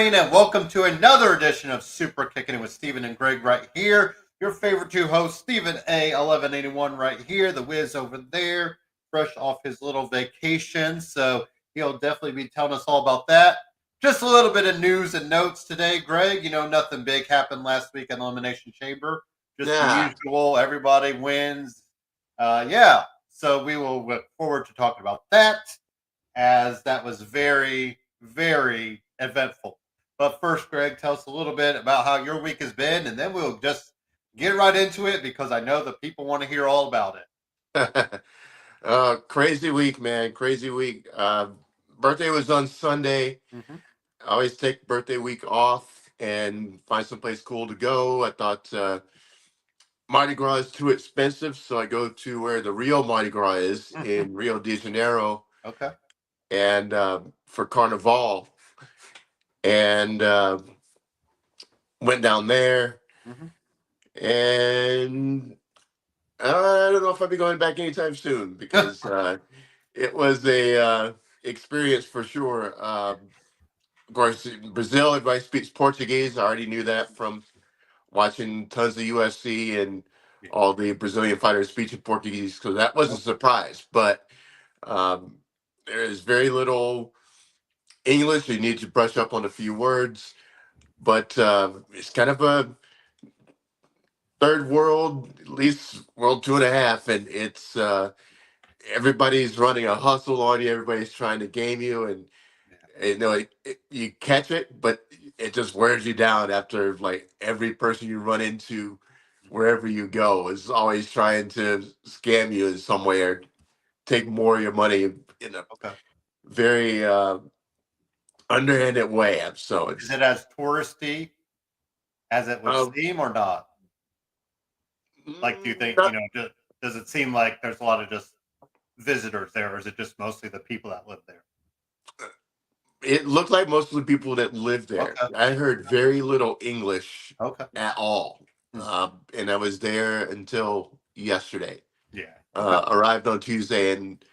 morning, and welcome to another edition of Superkickin with Stephen and Greg right here. Your favorite two hosts, Stephen A. 1181 right here, the whiz over there, fresh off his little vacation. So he'll definitely be telling us all about that. Just a little bit of news and notes today, Greg. Nothing big happened last week in Elimination Chamber. Just the usual, everybody wins. So we will look forward to talking about that, as that was very, very eventful. But first, Greg, tell us a little bit about how your week has been, and then we'll just get right into it because I know the people want to hear all about it. Crazy week, man. Crazy week. Birthday was on Sunday. Mm-hmm. I always take birthday week off and find someplace cool to go. I thought Mardi Gras is too expensive, so I go to where the real Mardi Gras is in Rio de Janeiro. Okay. And for Carnival, and went down there, and I don't know if I'll be going back anytime soon because it was a experience for sure. Of course, Brazil, everybody speaks Portuguese. I already knew that from watching tons of UFC and all the Brazilian fighters speaking Portuguese, because that was a surprise. But there is very little English. You need to brush up on a few words. But it's kind of a third world, at least world 2.5, and it's everybody's running a hustle on you. Everybody's trying to game you, and you catch it, but it just wears you down after like every person you run into wherever you go is always trying to scam you in some way or take more of your money in a very underhanded way. So is it as touristy as it would seem or not? Like, do you think, does it seem like there's a lot of just visitors there, or is it just mostly the people that live there? It looked like most of the people that lived there. Okay. I heard very little English at all. And I was there until yesterday. Yeah. Arrived on Tuesday and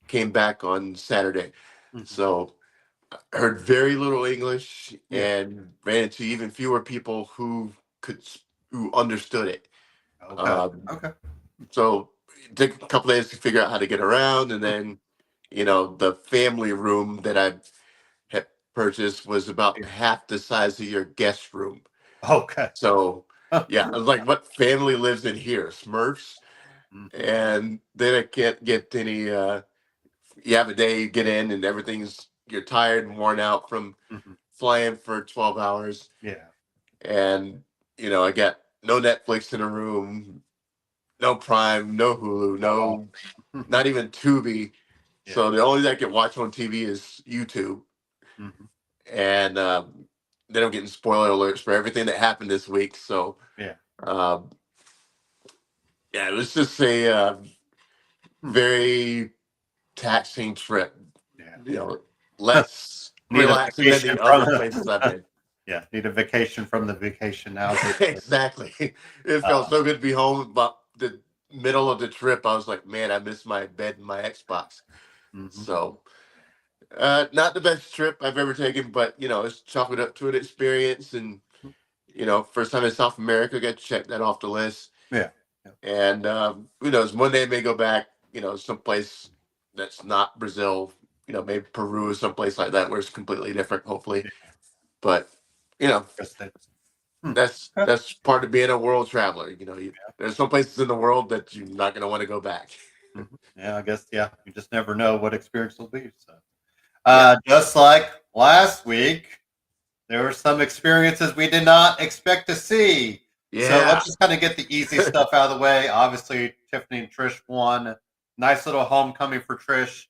came back on Saturday. So I heard very little English and ran into even fewer people who understood it. Okay. So it took a couple days to figure out how to get around, and then the family room that I had purchased was about half the size of your guest room. Okay. So yeah, I was like, what family lives in here? Smurfs? And then I can't get any you have a day, you get in and you're tired and worn out from flying for 12 hours. Yeah. And I got no Netflix in the room, no Prime, no Hulu, not even Tubi. Yeah. So the only thing I can watch on TV is YouTube. And then I'm getting spoiler alerts for everything that happened this week. So yeah, it was just a very taxing trip. Yeah, less relaxing than the other places I've been. Yeah, need a vacation from the vacation now. Exactly. It felt so good to be home. About the middle of the trip, I was like, man, I miss my bed and my Xbox. So not the best trip I've ever taken, but it's chalked up to an experience. And first time in South America, got to check that off the list. Yeah. And who knows, one day I may go back, someplace that's not Brazil, maybe Peru or someplace like that where it's completely different, hopefully. But that's part of being a world traveler. There's some places in the world that you're not going to want to go back. Yeah, I guess. Yeah, you just never know what experience will be. So, just like last week, there were some experiences we did not expect to see. Yeah. So let's just kind of get the easy stuff out of the way. Obviously, Tiffany and Trish won. Nice little homecoming for Trish.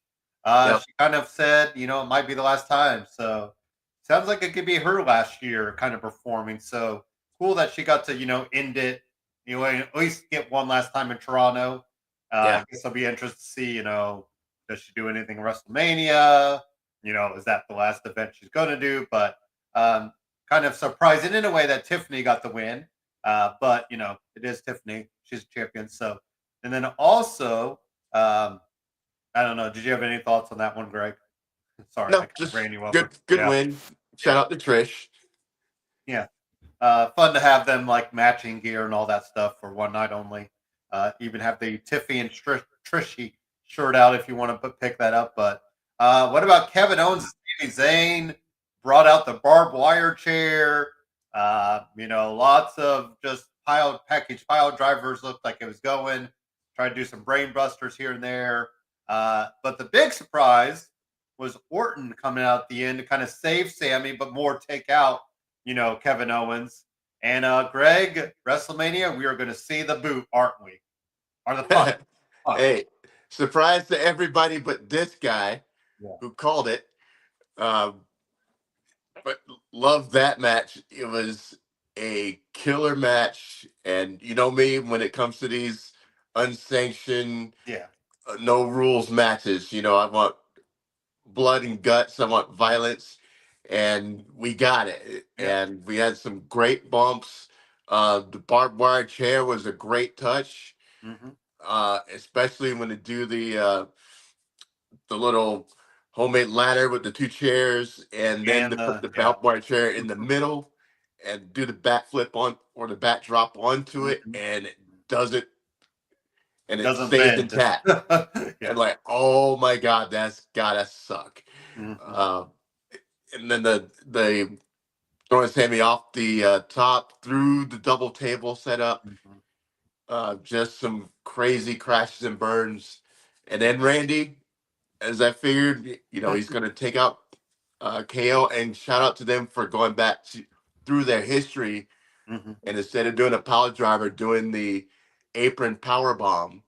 She kind of said, it might be the last time. So sounds like it could be her last year kind of performing. So cool that she got to, end it, at least get one last time in Toronto. I guess I'll be interested to see, does she do anything in WrestleMania? Is that the last event she's going to do? But kind of surprising in a way that Tiffany got the win. But, it is Tiffany. She's a champion. So, and then also, I don't know. Did you have any thoughts on that one, Greg? Sorry, no, just ran you good win. Shout out to Trish. Yeah. Fun to have them like matching gear and all that stuff for one night only. Even have the Tiffy and Trishy shirt out if you want to pick that up. But what about Kevin Owens? Sami Zayn brought out the barbed wire chair. Lots of just package pile drivers looked like it was going. Tried to do some brain busters here and there. But the big surprise was Orton coming out at the end to kind of save Sammy, but more take out Kevin Owens. And Greg, WrestleMania, we are going to see the boot, aren't we? Or the punt. Hey, surprise to everybody but this guy Yeah. who called it. But loved that match. It was a killer match. And you know me, when it comes to these unsanctioned, Yeah. no rules matches, I want blood and guts. I want violence. And we got it. Yeah. And we had some great bumps. The barbed wire chair was a great touch, Mm-hmm. especially when they do the little homemade ladder with the two chairs, and then to put the barbed wire chair in the middle and do the backflip on or the back drop onto it, and it doesn't, and it Doesn't stays bend. intact. And like, oh my god, that's gotta suck. Mm-hmm. And then the throwing Sammy off the top through the double table setup. Just some crazy crashes and burns. And then Randy, as I figured, he's going to take out KO, and shout out to them for going back through their history, Mm-hmm. and instead of doing a power driver, doing the apron power bomb.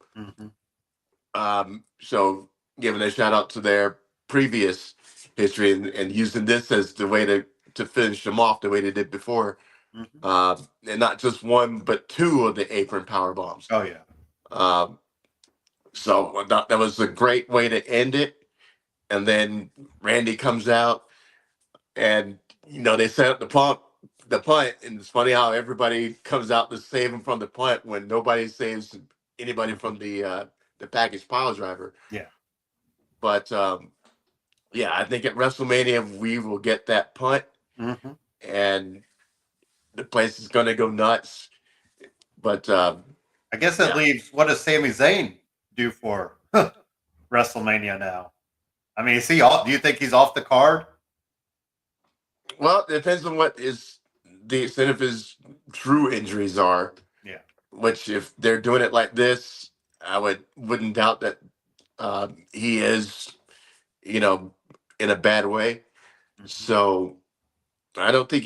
So giving a shout out to their previous history, and using this as the way to finish them off the way they did before. And not just one, but two of the apron power bombs. Oh yeah. So that was a great way to end it. And then Randy comes out, and they set up the punt, and it's funny how everybody comes out to save him from the punt when nobody saves anybody from the package pile driver. Yeah. But yeah, I think at WrestleMania we will get that punt, and the place is going to go nuts. But I guess that leaves, what does Sami Zayn do for WrestleMania now? I mean, is he off? Do you think he's off the card? Well, it depends on what the extent of his true injuries are. Yeah. Which, if they're doing it like this, I wouldn't doubt that he is, in a bad way. So I don't think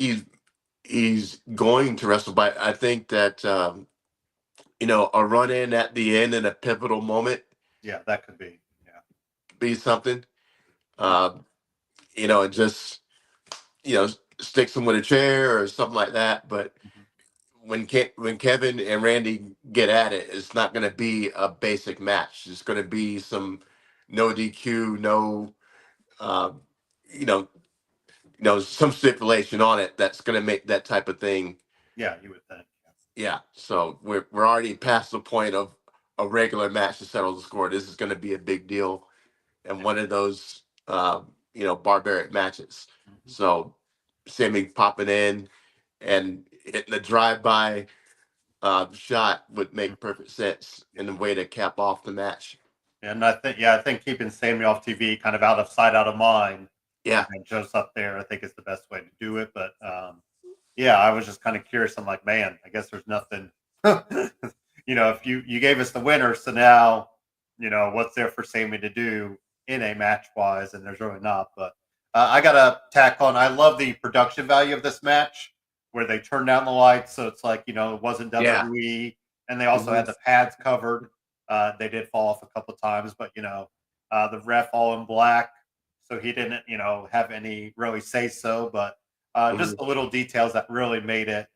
he's going to wrestle. But I think that a run in at the end in a pivotal moment. Yeah, that could be. Yeah. Be something. And just sticks him with a chair or something like that. But when Kevin and Randy get at it, it's not going to be a basic match. It's going to be some no DQ, no, some stipulation on it that's going to make that type of thing. Yeah, you would think. Yeah. So we're already past the point of a regular match to settle the score. This is going to be a big deal, and one of those, barbaric matches. So Sammy popping in and hitting the drive-by shot would make perfect sense in a way to cap off the match. And I think keeping Sammy off TV, kind of out of sight, out of mind. Yeah. And Joe's up there, I think is the best way to do it. But I was just kind of curious. I'm like, man, I guess there's nothing. If you gave us the winner, so now, what's there for Sammy to do in a match wise? And there's really not. But I got to tack on. I love the production value of this match, where they turned down the lights, so it's like, it wasn't WWE, and they also had the pads covered. They did fall off a couple of times, but the ref all in black, so he didn't have any really say so. But just the little details that really made it,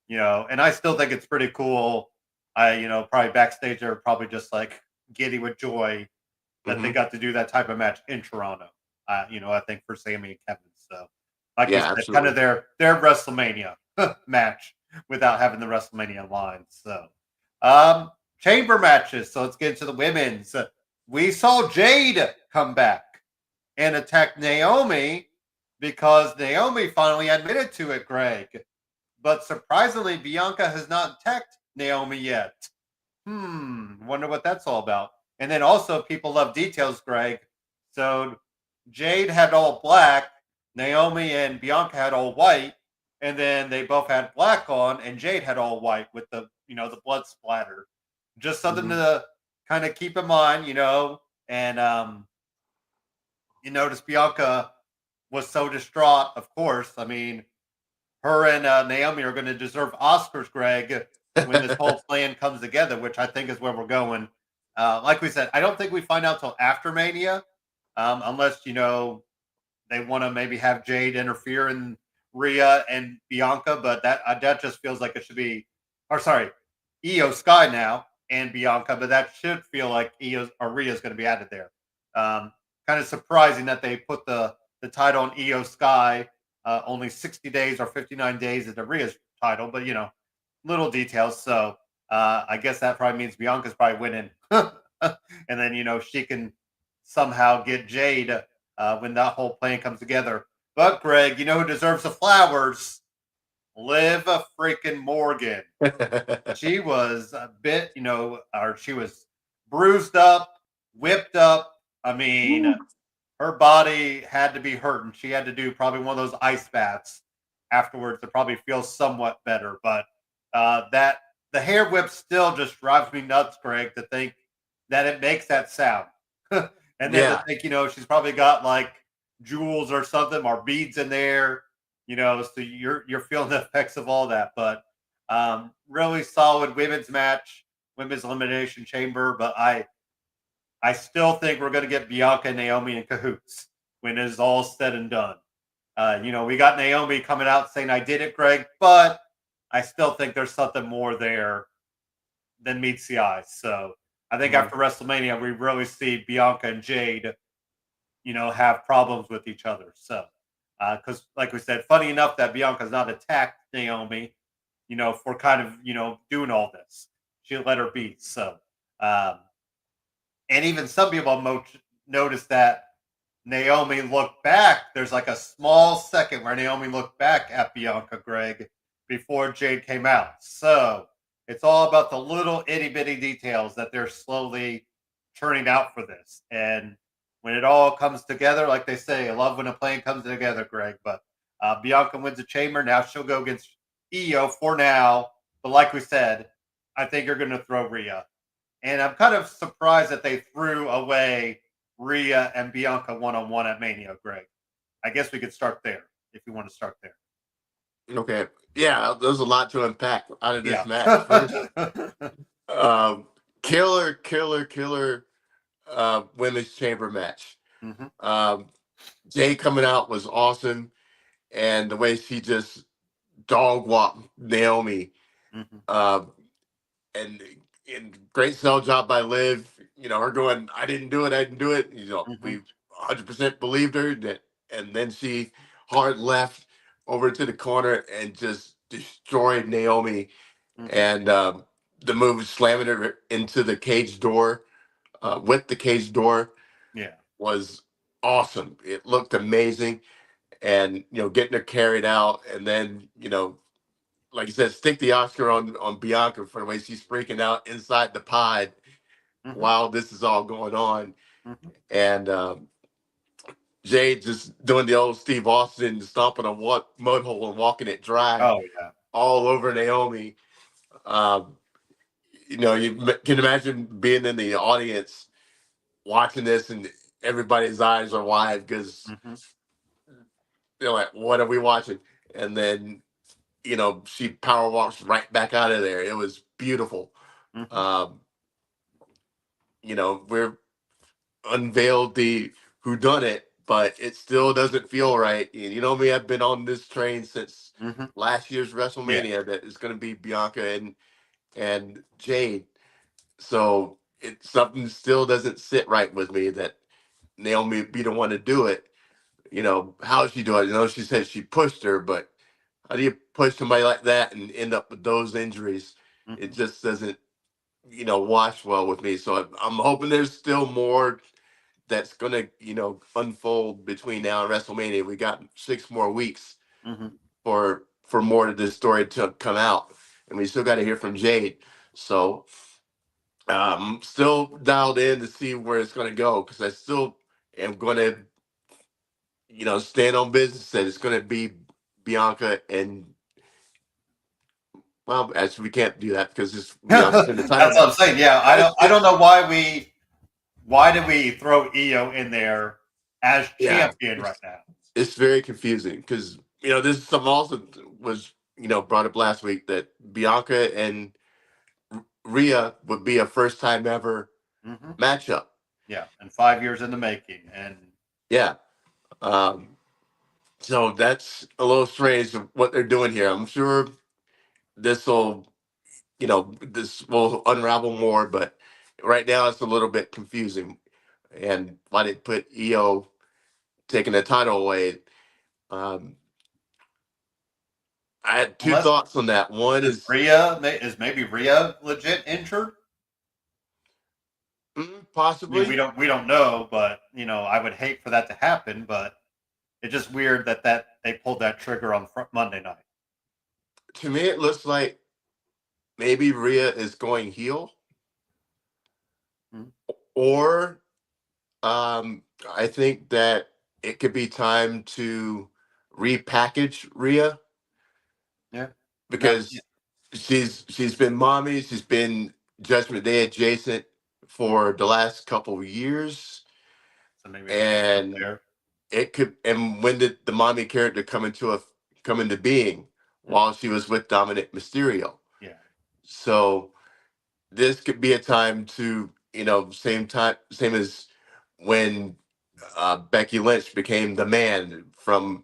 and I still think it's pretty cool. Probably backstage they're probably just like giddy with joy that they got to do that type of match in Toronto. I think for Sammy and Kevin. So like you said, kind of their WrestleMania match without having the WrestleMania line. So chamber matches. So let's get into the women's. We saw Jade come back and attack Naomi, because Naomi finally admitted to it, Greg. But surprisingly, Bianca has not attacked Naomi yet. Wonder what that's all about. And then also, people love details, Greg. So Jade had all black, Naomi and Bianca had all white, and then they both had black on, and Jade had all white with the blood splatter. Just something Mhm. to kind of keep in mind, And you notice Bianca was so distraught, of course. I mean, her and Naomi are going to deserve Oscars, Greg, when this whole plan comes together, which I think is where we're going. Like we said, I don't think we find out till after Mania, unless they want to maybe have Jade interfere in Rhea and Bianca, but that just feels like it should be, or sorry, Io Sky now and Bianca, but that should feel like Io or Rhea is going to be added there. Kind of surprising that they put the title on Io Sky only 60 days or 59 days is the Rhea's title, but little details. So I guess that probably means Bianca's probably winning, and then she can somehow get Jade when that whole plan comes together. But Greg, you know who deserves the flowers? Liv freaking Morgan. She was a bit, or she was bruised up, whipped up. I mean, her body had to be hurting. She had to do probably one of those ice baths afterwards to probably feel somewhat better. But that the hair whip still just drives me nuts, Greg, to think that it makes that sound. And then to Yeah. think, she's probably got like jewels or something or beads in there, so you're feeling the effects of all that. But really solid women's match, women's elimination chamber. But I still think we're going to get Bianca and Naomi in cahoots when it is all said and done. We got Naomi coming out saying, I did it, Greg, but I still think there's something more there than meets the eye. So I think Mhm. after WrestleMania, we really see Bianca and Jade, have problems with each other. So, because like we said, funny enough that Bianca's not attacked Naomi, for kind of, doing all this. She let her be. So, um, and even some people noticed that Naomi looked back. There's like a small second where Naomi looked back at Bianca, Greg, before Jade came out. So it's all about the little itty bitty details that they're slowly turning out for this. And when it all comes together, like they say, I love when a plan comes together, Greg. But Bianca wins the chamber. Now she'll go against Io for now. But like we said, I think you're going to throw Rhea. And I'm kind of surprised that they threw away Rhea and Bianca one on one at Mania, Greg. I guess we could start there if you want to start there. Okay. Yeah, there's a lot to unpack out of this Yeah. match. First, um, killer women's chamber match. hmm Um, Jay coming out was awesome, and the way she just dog walked Naomi, hmm um, and great sell job by Liv. Her going, I didn't do it, I didn't do it. hmm We 100% believed her. And then she hard left over to the corner and just destroyed Naomi. hmm And the move slamming her into the cage door, with the cage door, Yeah. was awesome. It looked amazing, and getting her carried out, and then like you said, stick the Oscar on Bianca for the way she's freaking out inside the pod hmm while this is all going on, hmm and Jade just doing the old Steve Austin stomping a mud hole and walking it dry Oh yeah. all over Naomi. Um, can imagine being in the audience watching this, and everybody's eyes are wide because hmm they're like, "What are we watching?" And then she power walks right back out of there. It was beautiful. hmm Um, we're unveiled the who done it, but it still doesn't feel right. And me, I've been on this train since hmm last year's Yeah. WrestleMania that it's going to be Bianca and Jade. So something still doesn't sit right with me that Naomi be the one to do it. How is she doing? She said she pushed her, but how do you push somebody like that and end up with those injuries? It hmm just doesn't wash well with me. So I'm hoping there's still more that's gonna, unfold between now and WrestleMania. We got 6 more weeks Mhm. for more of this story to come out, and we still got to hear from Jade. So still dialed in to see where it's gonna go, because I still am gonna, stand on business that it's gonna be Bianca and, well, actually we can't do that because it's Bianca's in the title That's what I'm match. saying. Yeah, I don't know why did we throw Io in there as Yeah, champion right now? it's very confusing because this is something also was brought up last week, that Bianca and Rhea would be a first time ever Hmm. matchup. Yeah, and 5 years in the making, and Yeah. Um, so that's a little strange of what they're doing here. I'm sure this will, this will unravel more, but right now it's a little bit confusing. And why they put EO taking the title away? Um, I had two unless thoughts on that. One is, Is maybe Rhea legit injured? I mean, possibly. we don't know, but I would hate for that to happen. But it's just weird that they pulled that trigger on Monday night. To me, it looks like maybe Rhea is going heel, Mhm. or I think that it could be time to repackage Rhea, Yeah, no, yeah. because she's been mommy, she's been Judgment Day adjacent for the last couple of years, So maybe a mix up and there. it could. And when did the mommy character come into being? Mhm. While she was with Dominic Mysterio. Yeah, So this could be a time to, same as when Becky Lynch became the man from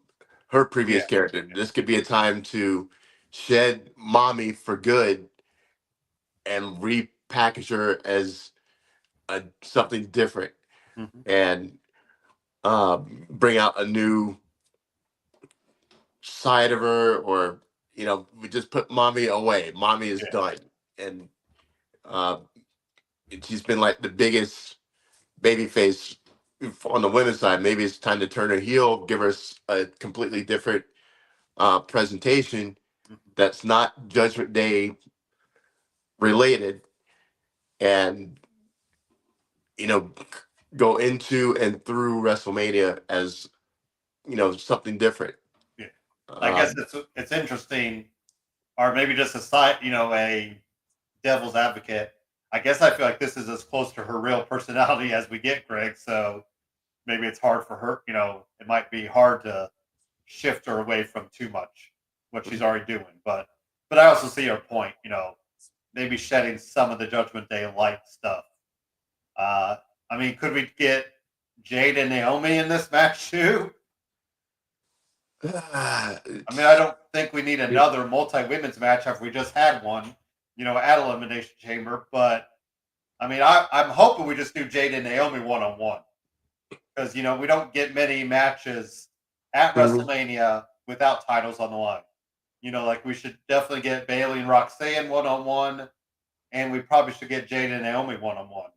her yeah, previous character. This could be a time to shed mommy for good and repackage her as something different, yeah. Hmm. and bring out a new side of her, or we just put mommy away. Mommy is Yeah. done, and uh, she's been like the biggest babyface on the women's side. Maybe it's time to turn her heel, give her a completely different presentation Mhm. that's not Judgment Day related, and you know go into and through WrestleMania as something different. Yeah. I guess Um, it's interesting, or maybe just a side, a devil's advocate. I guess I feel like this is as close to her real personality as we get, Greg. So maybe it's hard for her. It might be hard to shift her away from too much what she's already doing. But I also see your point. Maybe shedding some of the Judgment Day light stuff. Uh, I mean, could we get Jade and Naomi in this match too? I mean, I don't think we need another multi women's match after we just had one, at Elimination Chamber. But I mean, I'm hoping we just do Jade and Naomi one on one, because we don't get many matches at mhm. WrestleMania without titles on the line. Like we should definitely get Bailey and Roxanne one on one, and we probably should get Jade and Naomi one on one,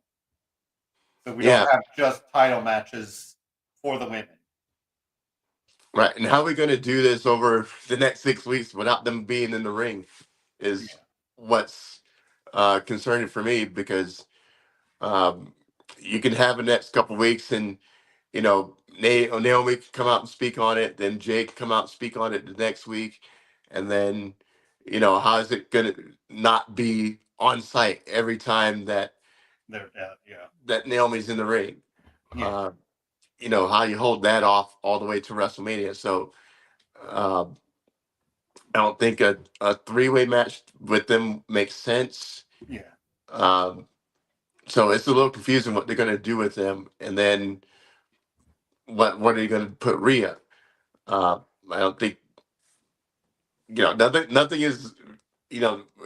so we don't Yeah, have just title matches for the women. right. And how are we going to do this over the next 6 weeks without them being in the ring is Yeah, what's concerning for me, because um, you can have the next couple weeks, and Naomi can come out and speak on it, then Jake can come out and speak on it the next week, and then how is it going to not be on site every time that yeah, Naomi's in the ring? yeah, Uh, how you hold that off all the way to WrestleMania. So uh, I don't think a three-way match with them makes sense. yeah. Um, so it's a little confusing what they're going to do with them, and then what are you going to put Rhea? Uh, I don't think nothing is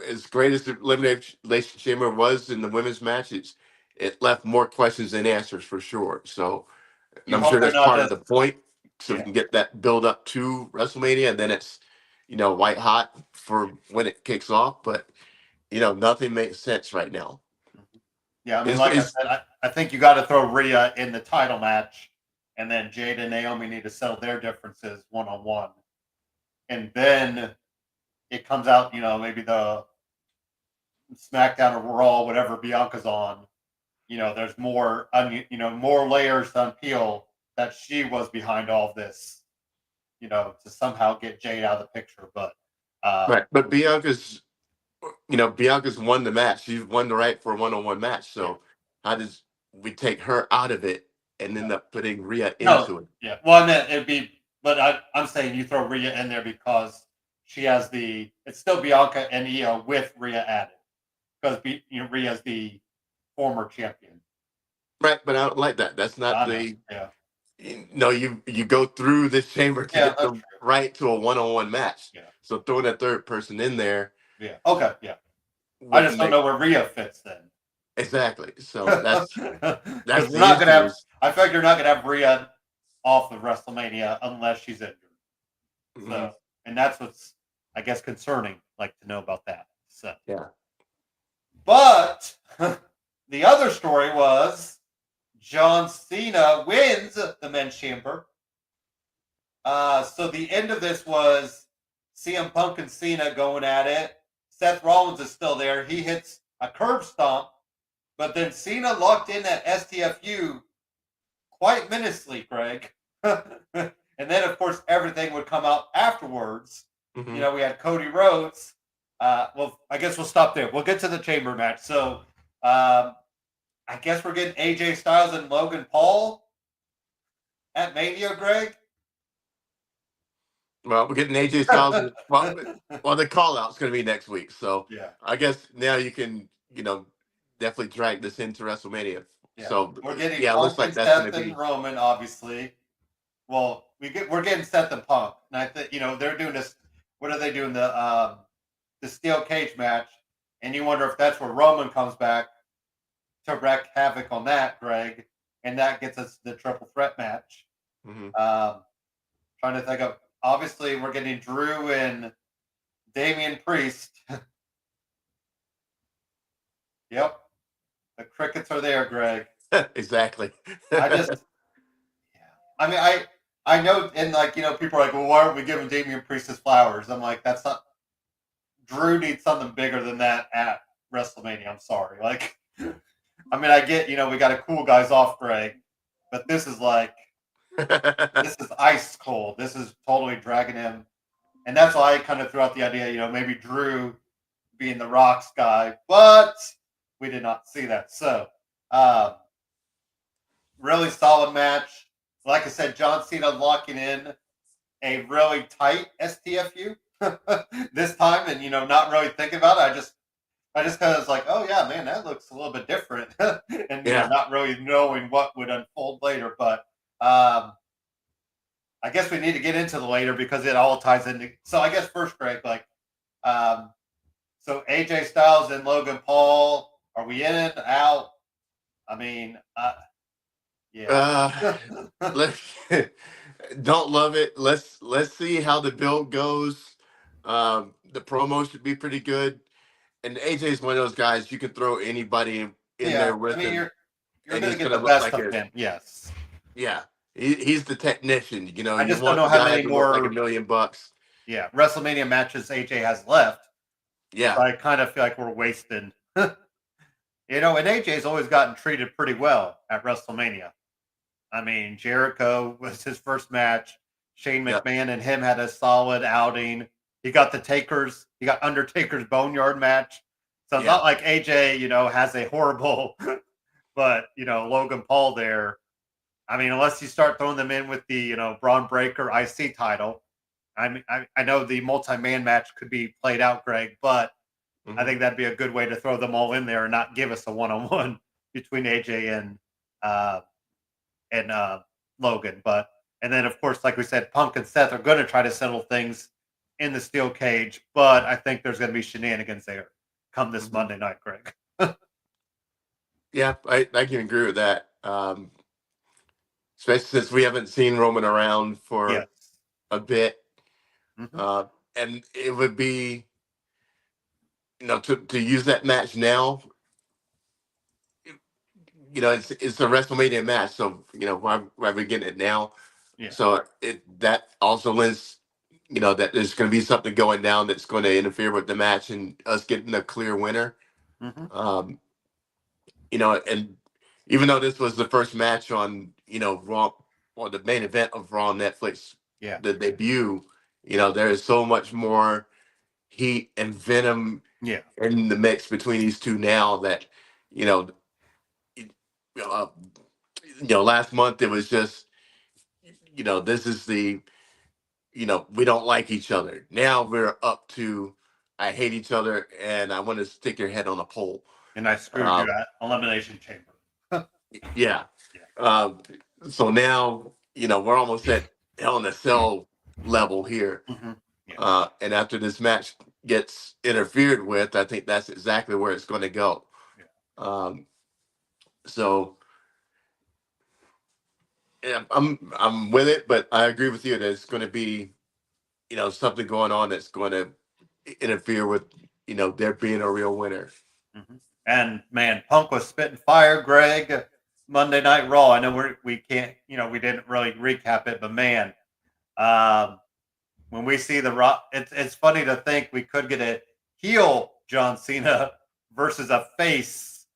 as great as the Elimination Chamber was in the women's matches. It left more questions than answers for sure. So, and You I'm sure hope they're that's not part of just the point, so we yeah. can get that build up to WrestleMania, and then it's white hot for when it kicks off. But nothing makes sense right now. Yeah, I mean, Is like I is said, I think you got to throw Rhea in the title match, and then Jade and Naomi need to settle their differences one on one, and then it comes out, maybe the SmackDown or Raw, whatever Bianca's on. There's more, more layers to unpeel that she was behind all of this, to somehow get Jade out of the picture. But right, but Bianca's won the match. She's won the right for a one-on-one match. yeah, So how does we take her out of it and end up putting Rhea no, into it? yeah. Well, I meant it'd be, but I'm saying you throw Rhea in there because she has it's still Bianca and Io with Rhea added because Rhea's the former champion. Right, but I don't like that. That's not I know. the Yeah. no. You go through this chamber to Yeah, get that's the true. right to a one-on-one match. Yeah. So throwing a third person in there Yeah. Okay. Yeah. I just wouldn't don't make know where Rhea fits then. exactly. So that's Because we're the not gonna issue. have. I feel like you're not gonna have Rhea off of WrestleMania unless she's injured. Mhm, So, and that's what's, I guess, concerning. Like to know about that. So, yeah. but the other story was John Cena wins the men's chamber. So the end of this was CM Punk and Cena going at it. Seth Rollins is still there. He hits a curb stomp, but then Cena locked in that STFU quite menacingly, Greg. And then, of course, everything would come out afterwards. Hmm. We had Cody Rhodes. Well, I guess we'll stop there. We'll get to the chamber match. So, I guess we're getting AJ Styles and Logan Paul at Mania, Greg. Well, we're getting AJ Styles. Well, the call out's going to be next week. So Yeah, I guess now you can, definitely drag this into WrestleMania. yeah. So We're getting yeah, it looks Punk like and that's going to Seth and be. Roman, obviously. Well, we're getting Seth and Punk, and I think they're doing this. What are they doing? The steel cage match, and you wonder if that's where Roman comes back to wreak havoc on that, Greg, and that gets us the triple threat match. Hmm. Trying to think of, obviously we're getting Drew and Damian Priest. Yep, the crickets are there, Greg. Exactly. I just, yeah. I mean, I know, and like people are like, well, why aren't we giving Damian Priest his flowers? I'm like, that's not. Drew needs something bigger than that at WrestleMania. I'm sorry, like. I mean, I get, we got to cool guys off, Greg, but this is ice cold. This is totally dragging him. And that's why I kind of threw out the idea, maybe Drew being the Rocks guy, but we did not see that. So, uh, really solid match. Like I said, John Cena locking in a really tight STFU this time, and not really thinking about it. I just kind of was like, oh yeah, man, that looks a little bit different, and Yeah. not really knowing what would unfold later. But I guess we need to get into the later because it all ties into. So I guess first, Greg, like, um, so AJ Styles and Logan Paul, are we in out? I mean, yeah. Uh, let's don't love it. Let's see how the build goes. The promo should be pretty good. And AJ is one of those guys you can throw anybody in Yeah, there I with mean, him, you're and gonna he's get gonna the look best like of a him. Yes, yeah. He's the technician. I You just don't want know the how guy many to look like more $1 million. WrestleMania matches AJ has left. So Yeah, I kind of feel like we're wasting. And AJ's always gotten treated pretty well at WrestleMania. I mean, Jericho was his first match. Shane yeah, McMahon and him had a solid outing. He got Undertaker's Boneyard match. So it's yeah, not like AJ, has a horrible, but Logan Paul there. I mean, unless you start throwing them in with the, Braun Breaker IC title. I mean, I know the multi-man match could be played out, Greg, but I hmm think that'd be a good way to throw them all in there and not give us a one-on-one between AJ uh, and Logan. But and then of course, like we said, Punk and Seth are going to try to settle things in the steel cage, but I think there's going to be shenanigans there come this hmm Monday night, Greg. yeah. I can agree with that. Especially since we haven't seen Roman around Yes. for a bit, Hmm. uh, and it would be to use that match now. it's a WrestleMania match, so why we getting it now? Yeah. So that also lends, that there's going to be something going down that's going to interfere with the match and us getting a clear winner. Mm-hmm. And even though this was the first match on, Raw, or the main event of Raw on Netflix, Yeah. the debut, there is so much more heat and venom Yeah. in the mix between these two now that, you know, it- uh, last month it was just, this is the, we don't like each other. Now we're up to, I hate each other and I want to stick your head on a pole. And I screwed you at Elimination Chamber. Yeah. Yeah. Um, so now, we're almost at Hell in a Cell level here. Mm-hmm. Yeah. And after this match gets interfered with, I think that's exactly where it's going to go. Yeah. So yeah, I'm with it, but I agree with you that it's going to be, something going on that's going to interfere with, there being a real winner. Mm-hmm. And man, Punk was spitting fire, Greg. Monday Night Raw. I know we can't, we didn't really recap it, but man, when we see the Raw, it's funny to think we could get a heel John Cena versus a face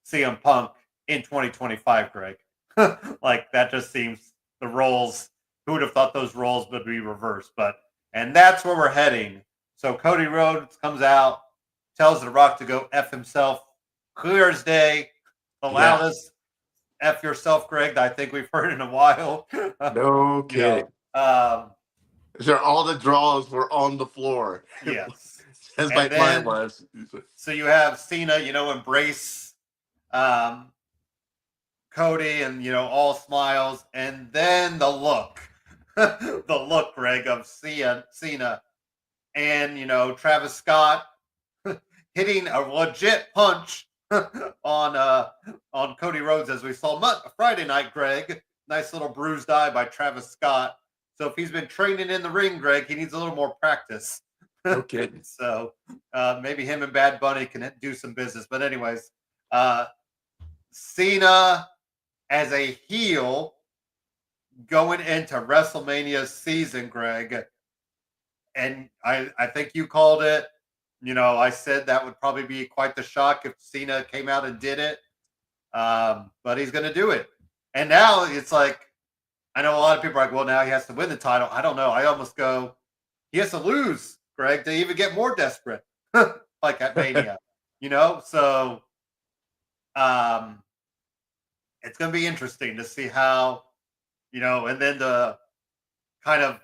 CM Punk in 2025, Greg. Like that just seems the roles. Who would have thought those roles would be reversed? And that's where we're heading. So Cody Rhodes comes out, tells The Rock to go F himself. Clear as day, the loudest F yourself, Greg, I think we've heard in a while. No kidding. Sure, all the draws were on the floor. Yes. Just like mine was. So you have Cena, embrace Cody and, all smiles. And then the look, the look, Greg, of Cena and, Travis Scott hitting a legit punch on Cody Rhodes, as we saw Friday night, Greg. Nice little bruised eye by Travis Scott. So if he's been training in the ring, Greg, he needs a little more practice. Okay. So maybe him and Bad Bunny can do some business. But anyways, Cena as a heel going into WrestleMania season, Greg. And I think you called it. I said that would probably be quite the shock if Cena came out and did it. But he's going to do it. And now it's like, I know a lot of people are like, well, now he has to win the title. I don't know. I almost go, he has to lose, Greg, to even get more desperate, like at Mania, So it's going to be interesting to see how, and then the kind of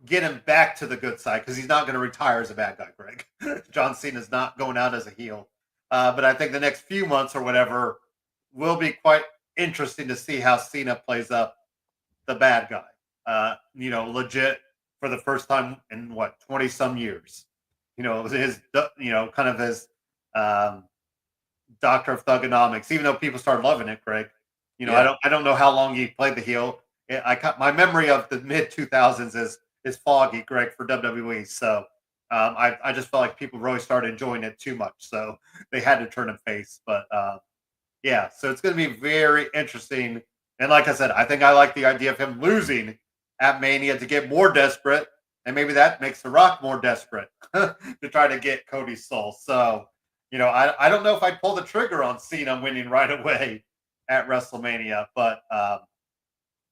get him back to the good side, because he's not going to retire as a bad guy, Greg. John Cena's not going out as a heel. But I think the next few months or whatever will be quite interesting to see how Cena plays up the bad guy. Legit for the first time in 20 some years. His kind of his Doctor of Thugonomics, even though people started loving it, Greg. I don't know how long he played the heel. My memory of the mid 2000s is foggy, Greg, for WWE. So I just felt like people really started enjoying it too much, so they had to turn him face. But yeah, so it's going to be very interesting. And like I said, I think I like the idea of him losing at Mania to get more desperate, and maybe that makes The Rock more desperate to try to get Cody's soul. So, I don't know if I'd pull the trigger on Cena winning right away at WrestleMania, but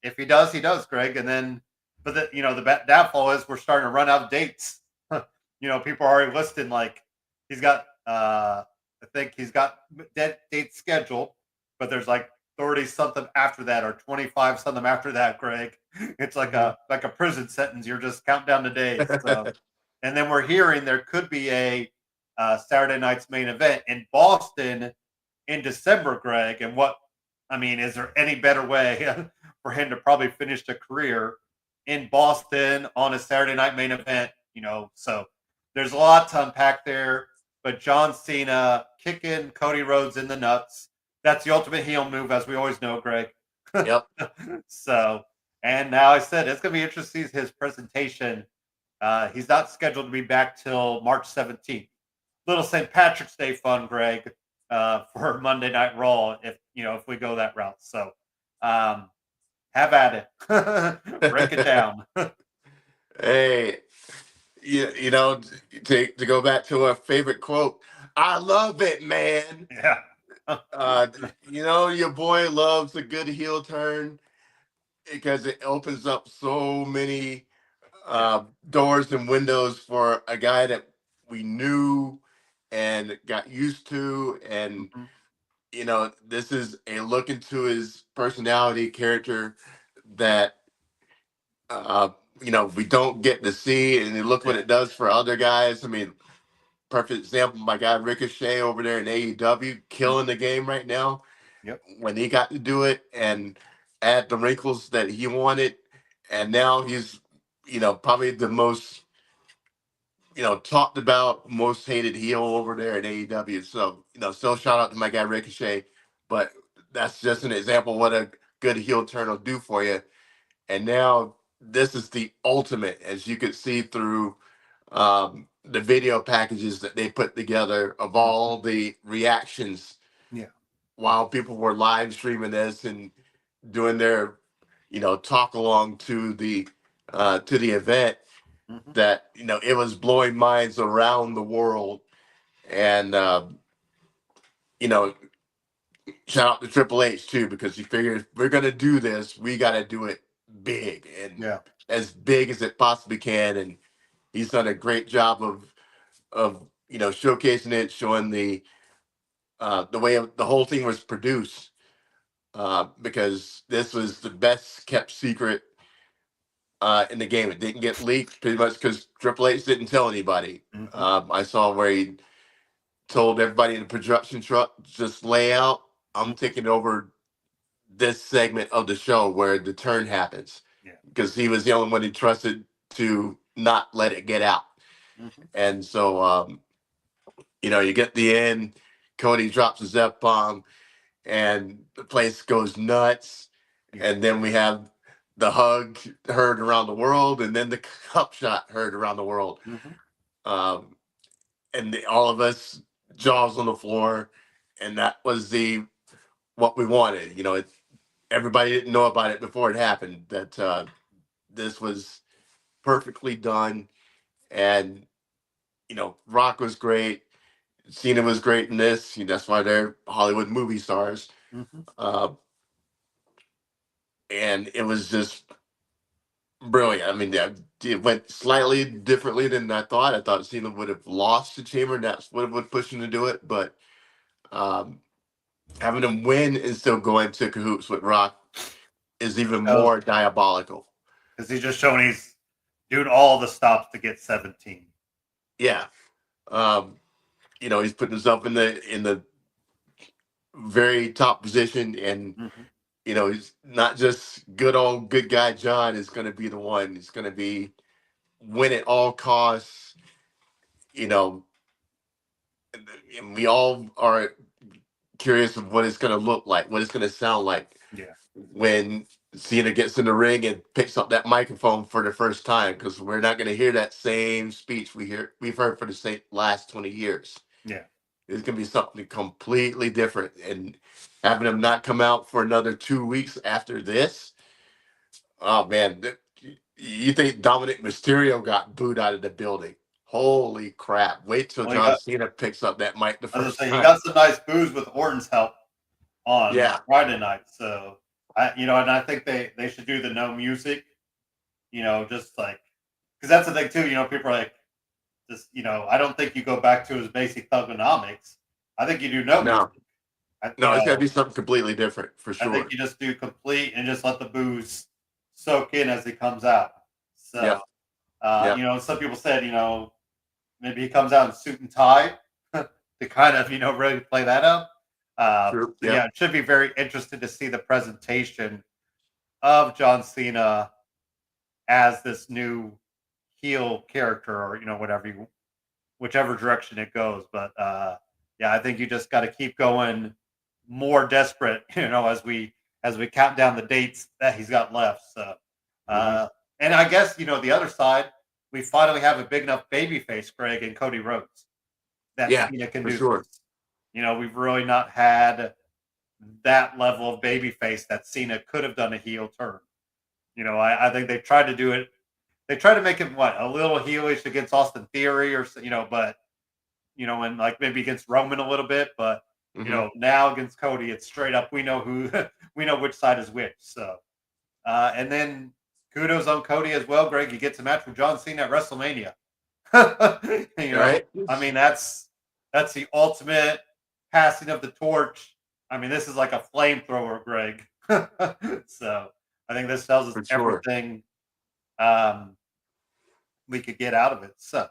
if he does, he does, Greg. And then, but the downfall is we're starting to run out of dates. People are already listing like he's got, I think he's got dates scheduled, but there's like 30 something after that or 25 something after that, Greg. It's like a prison sentence. You're just counting down the days. So, and then we're hearing there could be a Saturday night's main event in Boston in December, Greg. And is there any better way for him to probably finish a career in Boston on a Saturday night main event? So there's a lot to unpack there. But John Cena kicking Cody Rhodes in the nuts. That's the ultimate heel move, as we always know, Greg. Yep. So, and now I said it's going to be interesting to see his presentation. He's not scheduled to be back till March 17th. Little St. Patrick's Day fun, Greg, for Monday Night Raw. If if we go that route. So, have at it. Break it down. Hey, to go back to a favorite quote, I love it, man. Yeah. Uh, your boy loves a good heel turn because it opens up so many Yeah. doors and windows for a guy that we knew and got used to. And, Mhm. this is a look into his personality, character that, uh, we don't get to see. And you look what Yeah. it does for other guys. I mean, perfect example, my guy Ricochet over there in AEW, Mhm. killing the game right now. Yep. When he got to do it and add the wrinkles that he wanted, and now he's, probably the most, talked about, most hated heel over there at AEW. So, still shout out to my guy Ricochet, but that's just an example of what a good heel turn will do for you. And now this is the ultimate, as you could see through the video packages that they put together of Mhm. all the reactions Yeah. while people were live streaming this and doing their, talk along to the event, Mhm. that it was blowing minds around the world. And you know shout out to Triple H too, because he figured if we're gonna do this, we got to do it big and Yeah. as big as it possibly can. And he's done a great job of showcasing it, showing the way the whole thing was produced, because this was the best kept secret in the game. It didn't get leaked pretty much because Triple H didn't tell anybody. Mhm. I saw where he told everybody in the production truck, just lay out. I'm Mhm. taking over this segment of the show where the turn happens, Yeah. because he was the only one he trusted to not let it get out. Mhm. And so, you get the end, Cody drops his F bomb, and the place goes nuts. Yeah. And then we have the hug heard around the world, and then the cup shot heard around the world. Mhm. Um, all of us jaws on the floor, and that was the what we wanted. Everybody didn't know about it before it happened. That this was perfectly done, and Rock was great. Cena was great in this. That's why they're Hollywood movie stars. Mhm. Uh, and it was just brilliant. I mean, it went slightly differently than I thought. I thought Cena would have lost the chamber, and that's what would push him to do it. But um, having him win and still go into cahoots with Rock is even Shows more diabolical. because he's just showing he's doing all the stops to get 17. Yeah. Um, he's putting himself in the very top position, and Mhm. he's not just good old good guy John is going to be the one. He's going to be win at all costs. You know, and we all are curious of what it's going to look like, what it's going to sound like Yeah. when Cena gets in the ring and picks up that microphone for the first time, because we're not going to hear that same speech we've heard for the same last 20 years. Yeah. It's going to be something completely different, and having him not come out for another 2 weeks after this. Oh man, you think Dominic Mysterio got booed out of the building? Holy crap! Wait till Well, he John got. Cena picks up that mic the I was first gonna say he time. got some nice booze with Orton's help on Yeah, Friday night. So and I think they should do the no music. Just like because that's the thing too. People are like, just I don't think you go back to his basic thugonomics. I think you do no music. no, no, it's got to be something completely different for I think sure. you just do complete and just let the booze soak in as he comes out. So, Yep, yep, some people said, maybe he comes out in suit and tie to kind of, really play that up. true. So yeah, Yep, it should be very interesting to see the presentation of John Cena as this new heel character, or whichever direction it goes. But yeah, I think you just got to keep going more desperate, as we count down the dates that he's got left. So, hmm uh, and I guess the other side, we finally have a big enough baby face, Greg and Cody Rhodes, that yeah, Cena can for do sure. this. We've really not had that level of babyface that Cena could have done a heel turn. I think they tried to do it. They tried to make him a little heelish against Austin Theory, or but and like maybe against Roman a little bit, but Hmm. now against Cody, it's straight up. We know who, we know which side is which. So, and then kudos on Cody as well, Greg. You get to match with John Cena at WrestleMania. Right? I mean, that's the ultimate passing of the torch. I mean, this is like a flamethrower, Greg. So I think this tells us For sure. everything um, we could get out of it. So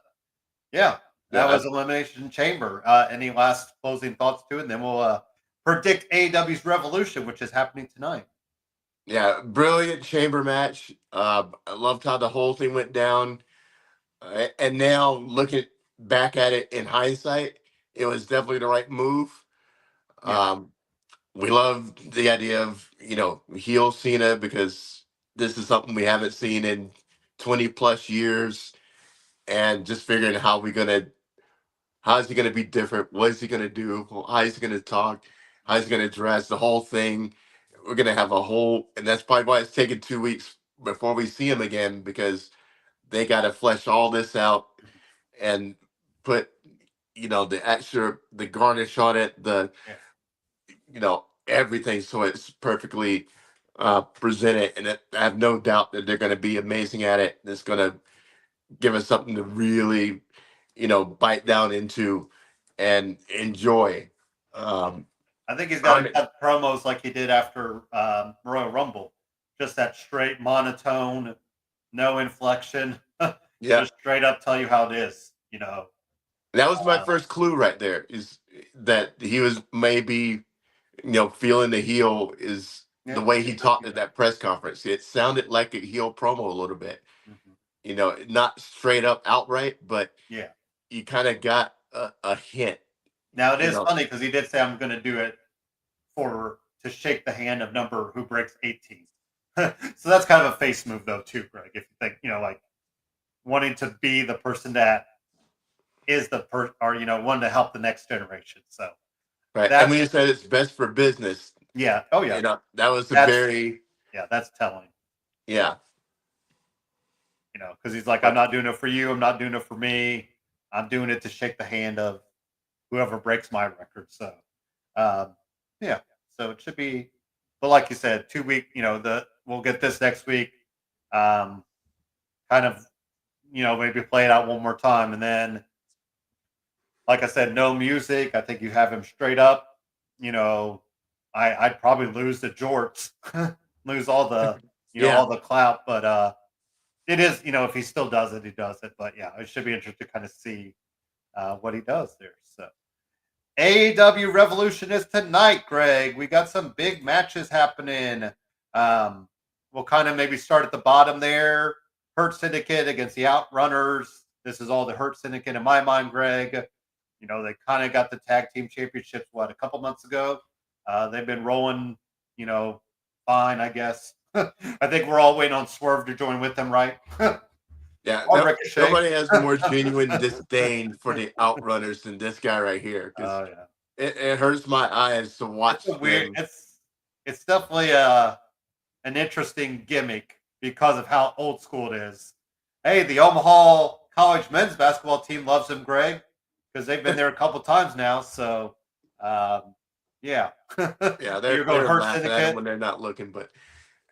yeah, Yeah, that was Elimination Chamber. Any last closing thoughts to it? And then we'll predict AEW's Revolution, which is happening tonight. yeah, brilliant chamber match. I loved how the whole thing went down. And now looking back at it in hindsight, it was definitely the right move. Yeah, Um, we love the idea of heel Cena because this is something we haven't seen in 20 plus years, and just figuring how is he gonna be different? What is he gonna do? How is he gonna talk? How is he gonna dress? The whole thing. We're gonna have a whole, and that's probably why it's taken 2 weeks before we see him again, because they got to flesh all this out and put the garnish on it, yeah. everything, so it's perfectly presented. And I have no doubt that they're going to be amazing at it. It's going to give us something to really bite down into and enjoy. um I think he's got on to it. cut promos like he did after Royal Rumble. Just that straight monotone, no inflection, Yeah, just straight up tell you how it is. that was my Uh, first clue right there, is that he was maybe feeling the heel, is the yeah, way he I can see talked at that. that press conference. It sounded like a heel promo a little bit, Mhm. not straight up outright, but Yeah. you kind of got a hint, Now it you is know. funny because he did say I'm going to do it to shake the hand of number who breaks 18. So that's kind of a face move though too, Greg. If you think like wanting to be the person that is or one to help the next generation. So Right. And that's when you said it's best for business, yeah. Oh yeah. that was a That's very, yeah. That's telling. yeah. Because he's like, I'm But not doing it for you. I'm not doing it for me. I'm doing it to shake the hand of whoever breaks my record. So, um, yeah. So it should be, but like you said, 2 week. We'll get this next week. Um, kind of, maybe play it out one more time, and then, like I said, no music. I think you have him straight up. You know, I'd probably lose the jorts, lose all the yeah, all the clout, but it is, if he still does it, he does it. But yeah, it should be interesting to kind of see what he does there. So AEW Revolution is tonight, Greg. We got some big matches happening. Um, we'll kind of maybe start at the bottom there. Hurt Syndicate against the Outrunners. This is all the Hurt Syndicate in my mind, Greg. They kind of got the tag team championships, a couple months ago. They've been rolling, fine, I guess. I think we're all waiting on Swerve to join with them, right? yeah. Or No, Ricochet. nobody has more genuine disdain for the Outrunners than this guy right here, because Oh yeah. it hurts my eyes to It's a watch weird. them. It's definitely an interesting gimmick because of how old school it is. Hey, the Omaha College men's basketball team loves him, Greg, because they've been there a couple times now. So, yeah, Yeah, you're going they're Hurt laughing at him Syndicate. when they're not looking, but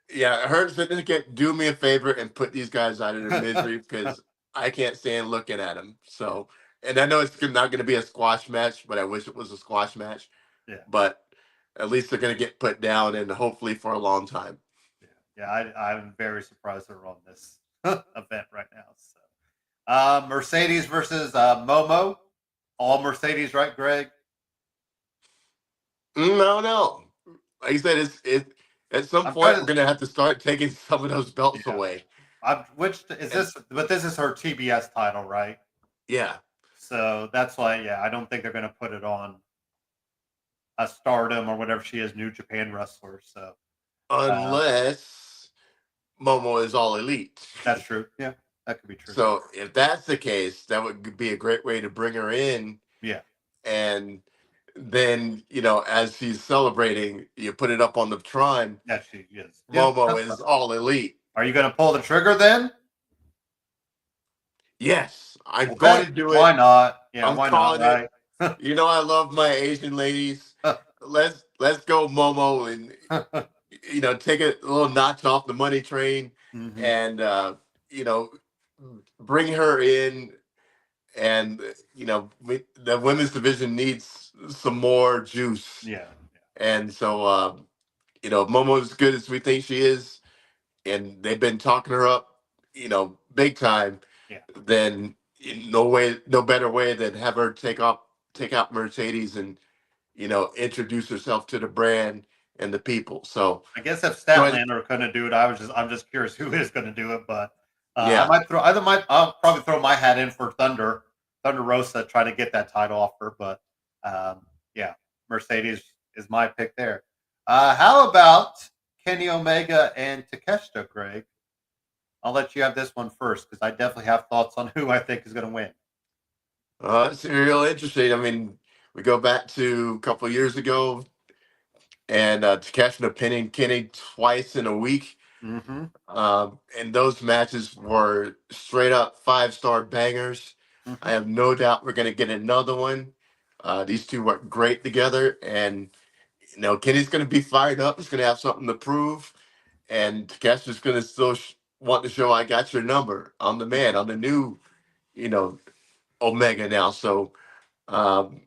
yeah, it hurts. Syndicate, do me a favor and put these guys out of their misery, because I can't stand looking at them. So, and I know it's not going to be a squash match, but I wish it was a squash match. Yeah, But at least they're going to get put down, and hopefully for a long time. yeah, yeah. I'm very surprised they're on this event right now. So, Mercedes versus Momo. All Mercedes, right, Greg? No, no. Like you said, it at some I'm point trying we're to. going to have to start taking some of those belts Yeah. away. Which is And this? But this is her TBS title, right? yeah, So that's why, yeah, I don't think they're going to put it on a Stardom or whatever she is, New Japan wrestler. So uh, unless Momo is all elite. that's true. Yeah, that could be true. So if that's the case, that would be a great way to bring her in, Yeah, and then as he's celebrating, you put it up on the Tron. Yeah, she is. Momo is all elite. Are you going to pull the trigger then? Yes, I'm Okay. going to do Why it. not? Yeah, I'm why not? calling it. Right. I love my Asian ladies. Let's go Momo, and take a little notch off the money train, Mm-hmm. and you know bring her in. And the women's division needs some more juice. Yeah. And so Momo's good as we think she is, and they've been talking her up, big time. Yeah. Then no better way than have her take out Mercedes and introduce herself to the brand and the people. So I guess if go ahead. Statlander couldn't do it, I'm just curious who is going to do it. But Yeah, I'll probably throw my hat in for Thunder Rosa, try to get that title off her. But yeah, Mercedes is my pick there. How about Kenny Omega and Takeshita, Greg? I'll let you have this one first because I definitely have thoughts on who I think is going to win. it's real interesting. I mean, we go back to a couple of years ago, and Takeshita pinning Kenny twice in a week. Mm-hmm. And those matches were straight up 5-star bangers. Mm-hmm. I have no doubt we're going to get another one. These two work great together, and Kenny's going to be fired up. He's going to have something to prove, and Takeshita's going to still want to show I got your number. I'm the man. I'm the new, you know, Omega now. So um,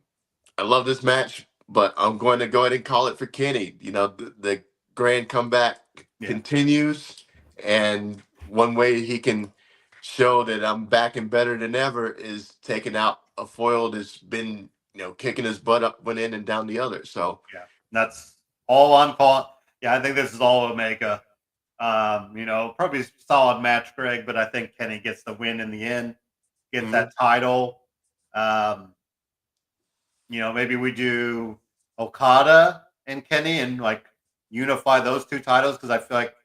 I love this match, but I'm going to go ahead and call it for Kenny. The grand comeback Yeah. continues, and one way he can show that I'm back and better than ever is taking out a foil that's been, kicking his butt up one end and down the other. So Yeah, that's all I'm calling. Yeah, I think this is all Omega. Probably a solid match, Greg, but I think Kenny gets the win in the end, gets that title. Maybe we do Okada and Kenny and like unify those two titles because I feel like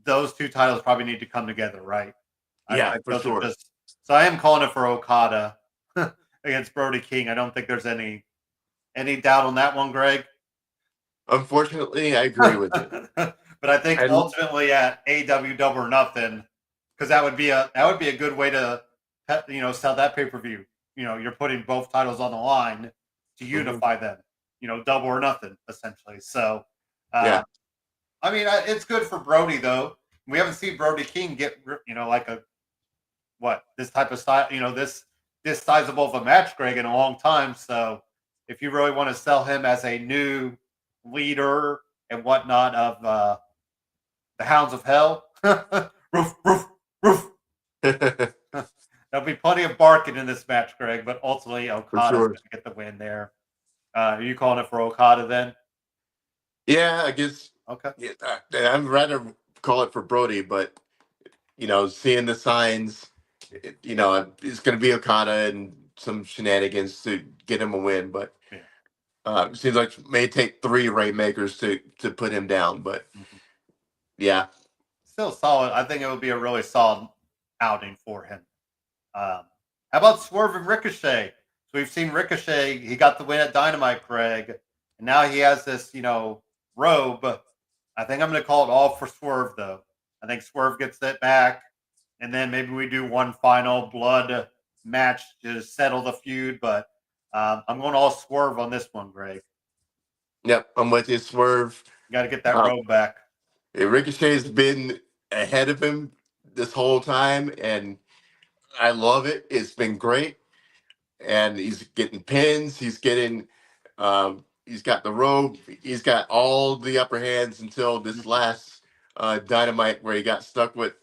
those two titles probably need to come together, right? I feel yeah, like for those are sure. just so I am calling it for Okada against Brody King. I don't think there's any doubt on that one, Greg. Unfortunately, I agree with it. But I think And ultimately at AW Double or Nothing, because that would be a good way to sell that pay per view. You're putting both titles on the line to unify them. Double or Nothing essentially. So, yeah, I mean, it's good for Brody though. We haven't seen Brody King get like this type of style. This sizable of a match, Greg, in a long time. So, if you really want to sell him as a new leader and whatnot of the Hounds of Hell. Roof, roof, roof. There'll be plenty of barking in this match, Greg, but ultimately for Okada's sure. going to get the win there. Are you calling it for Okada then? Yeah, I guess. Okay. Yeah, I'd rather call it for Brody, but seeing the signs, it's going to be Okada and some shenanigans to get him a win. But Yeah. it seems like it may take 3 Rainmakers to put him down. But Mm-hmm. yeah, Still solid. I think it would be a really solid outing for him. How about Swerve and Ricochet? So we've seen Ricochet. He got the win at Dynamite, Greg. And now he has this, robe. I think I'm going to call it all for Swerve, though. I think Swerve gets it back. And then maybe we do one final blood match to settle the feud. But I'm going all Swerve on this one, Greg. yep, I'm with you, Swerve. You got to get that Uh, robe back. Ricochet's been ahead of him this whole time, and I love it. It's been great, and he's getting pins. He's got the robe. He's got all the upper hands until this last Dynamite where he got stuck with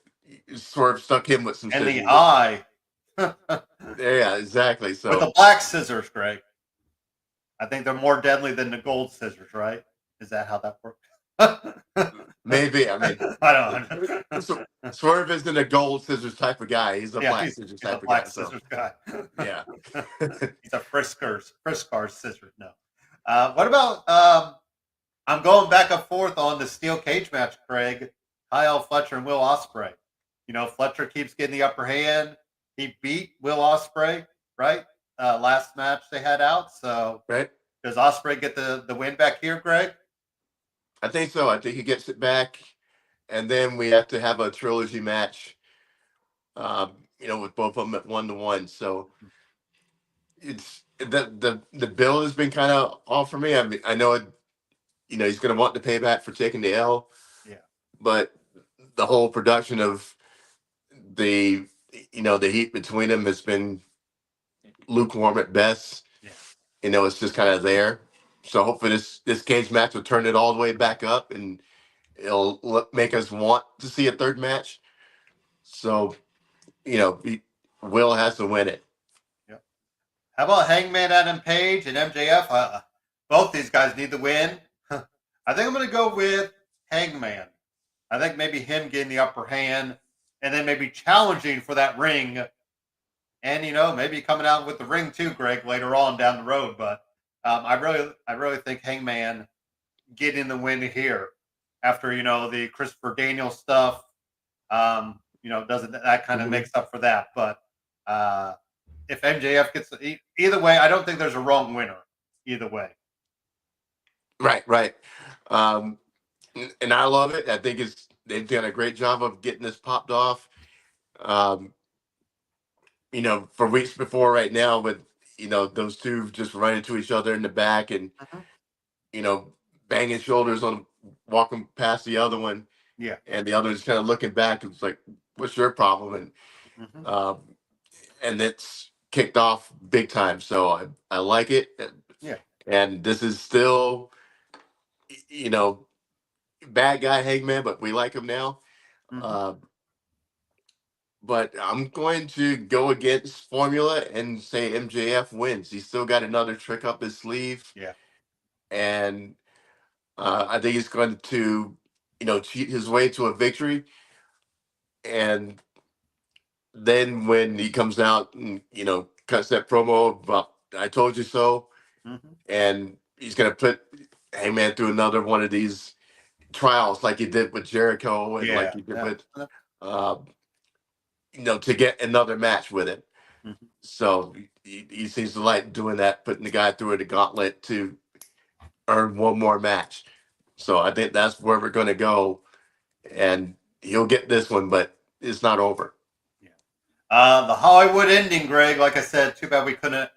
Swerve stuck him with some And the scissors. eye. Yeah, exactly. With So the black scissors, Greg. I think they're more deadly than the gold scissors, right? Is that how that works? maybe, I mean, I don't know. Swerve isn't a gold scissors type of guy. He's a Yeah, black scissors he's a type of guy. black So scissors guy. yeah. He's a Friskars scissors. No. What about I'm going back and forth on the steel cage match, Craig. Kyle Fletcher and Will Ospreay. Fletcher keeps getting the upper hand. He beat Will Ospreay, right? Last match they had out. So Right. Does Ospreay get the win back here, Greg? I think so. I think he gets it back, and then we have to have a trilogy match. With both of them at 1-1. So it's the bill has been kind of off for me. I mean, I know he's going to want the payback for taking the L. Yeah. But the whole production of the the heat between them has been lukewarm at best. Yeah. It's just kind of there. So hopefully this cage match will turn it all the way back up, and it'll make us want to see a third match. So Will has to win it. Yeah. How about Hangman Adam Page and MJF? Both these guys need the win. I think I'm going to go with Hangman. I think maybe him getting the upper hand, and then maybe challenging for that ring, and maybe coming out with the ring too, Greg, later on down the road. But I really think Hangman getting the win here after the Christopher Daniels stuff. Doesn't that kind of makes up for that? But if MJF gets either way, I don't think there's a wrong winner either way. Right. And I love it. I think they've done a great job of getting this popped off. For weeks before right now with those two just running to each other in the back and banging shoulders on walking past the other one. Yeah. And the other is kind of looking back and it's like, what's your problem? And and it's kicked off big time. So I like it. Yeah. And this is still bad guy Hangman, but we like him now. But I'm going to go against formula and say MJF wins. He's still got another trick up his sleeve. Yeah. And I think he's going to, cheat his way to a victory. And then when he comes out and, cuts that promo about, I told you so. And he's going to put Hangman through another one of these trials like he did with Jericho and like he did with, to get another match with him. So he seems to like doing that, putting the guy through the gauntlet to earn one more match. So I think that's where we're going to go. And he'll get this one, but it's not over. Yeah. The Hollywood ending, Greg, like I said, too bad we couldn't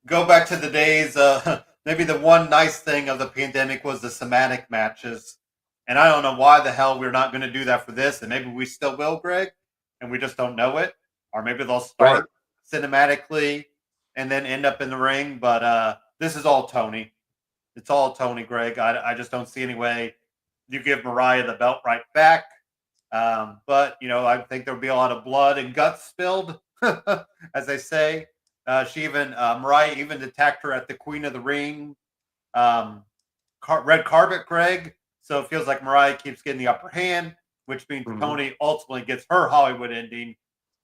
go back to the days. Maybe the one nice thing of the pandemic was the somatic matches. And I don't know why the hell we're not going to do that for this. And maybe we still will, Greg, and we just don't know it. Or maybe they'll start cinematically and then end up in the ring. But this is all Tony. It's all Tony, Greg. I just don't see any way you give Mariah the belt right back. But, I think there'll be a lot of blood and guts spilled, as they say. Mariah even attacked her at the Queen of the Ring red carpet, Greg. So it feels like Mariah keeps getting the upper hand, which means Tony ultimately gets her Hollywood ending.